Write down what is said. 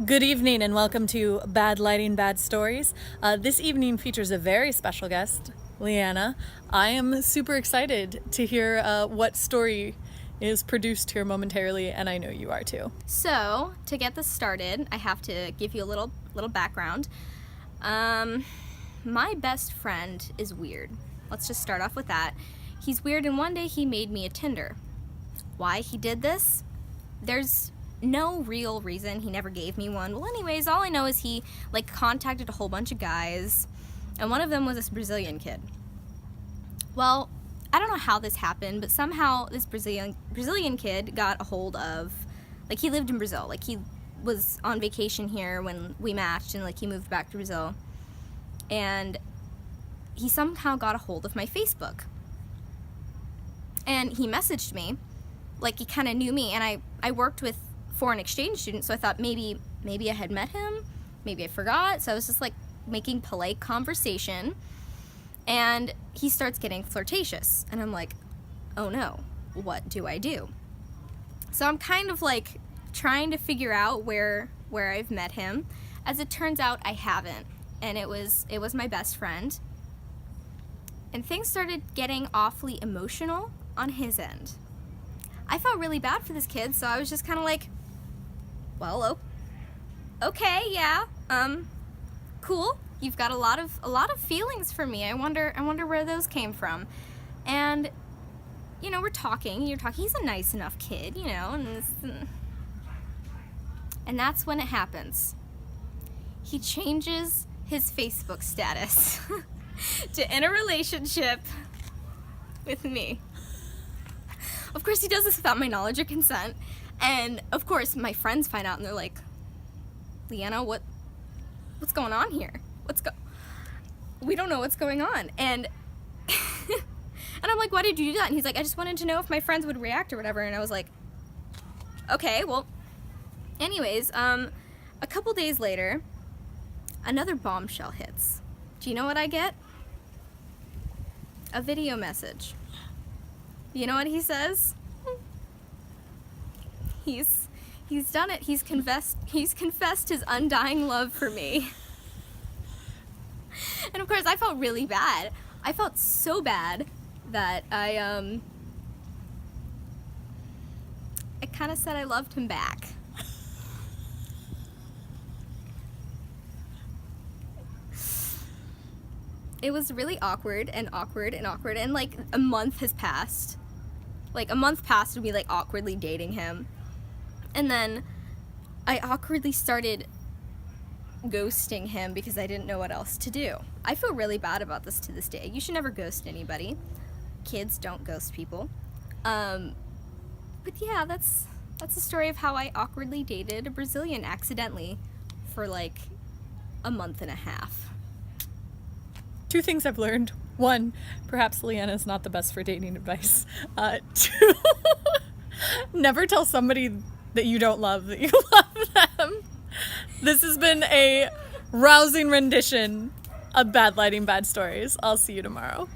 Good evening and welcome to Bad Lighting, Bad Stories. This evening features a very special guest, Leanna. I am super excited to hear what story is produced here momentarily, and I know you are too. So, to get this started, I have to give you a little background. My best friend is weird. Let's just start off with that. He's weird, and one day he made me a Tinder. Why he did this? There's no real reason. He never gave me one. Well, anyways, all I know is he contacted a whole bunch of guys, and one of them was this Brazilian kid. Well, I don't know how this happened, but somehow this Brazilian kid got a hold of, he lived in Brazil. He was on vacation here when we matched, and he moved back to Brazil. And he somehow got a hold of my Facebook. And he messaged me, he kind of knew me, and I worked with foreign exchange students, so I thought maybe I had met him, maybe I forgot, so I was just making polite conversation, and he starts getting flirtatious, and I'm like, oh no, what do I do? So I'm kind of trying to figure out where I've met him. As it turns out, I haven't, and it was my best friend, and things started getting awfully emotional on his end. I felt really bad for this kid, so I was just kind of well, okay, yeah, cool. You've got a lot of feelings for me. I wonder where those came from. And you're talking. He's a nice enough kid, and that's when it happens. He changes his Facebook status to in a relationship with me. Of course, he does this without my knowledge or consent. And, of course, my friends find out, and they're like, Leanna, what's going on here? We don't know what's going on. And and I'm like, why did you do that? And he's like, I just wanted to know if my friends would react or whatever. And I was like, okay, well, anyways, a couple days later, another bombshell hits. Do you know what I get? A video message. You know what he says? He's done it. He's confessed his undying love for me. And of course, I felt really bad. I felt so bad that I kind of said I loved him back. It was really awkward, and a month has passed. A month passed of me awkwardly dating him. And then I awkwardly started ghosting him because I didn't know what else to do. I feel really bad about this to this day. You should never ghost anybody. Kids don't ghost people. But yeah, that's the story of how I awkwardly dated a Brazilian accidentally for a month and a half. Two things I've learned. One, perhaps Leanna is not the best for dating advice. Two, never tell somebody that you don't love that you love them. This has been a rousing rendition of Bad Lighting, Bad Stories. I'll see you tomorrow.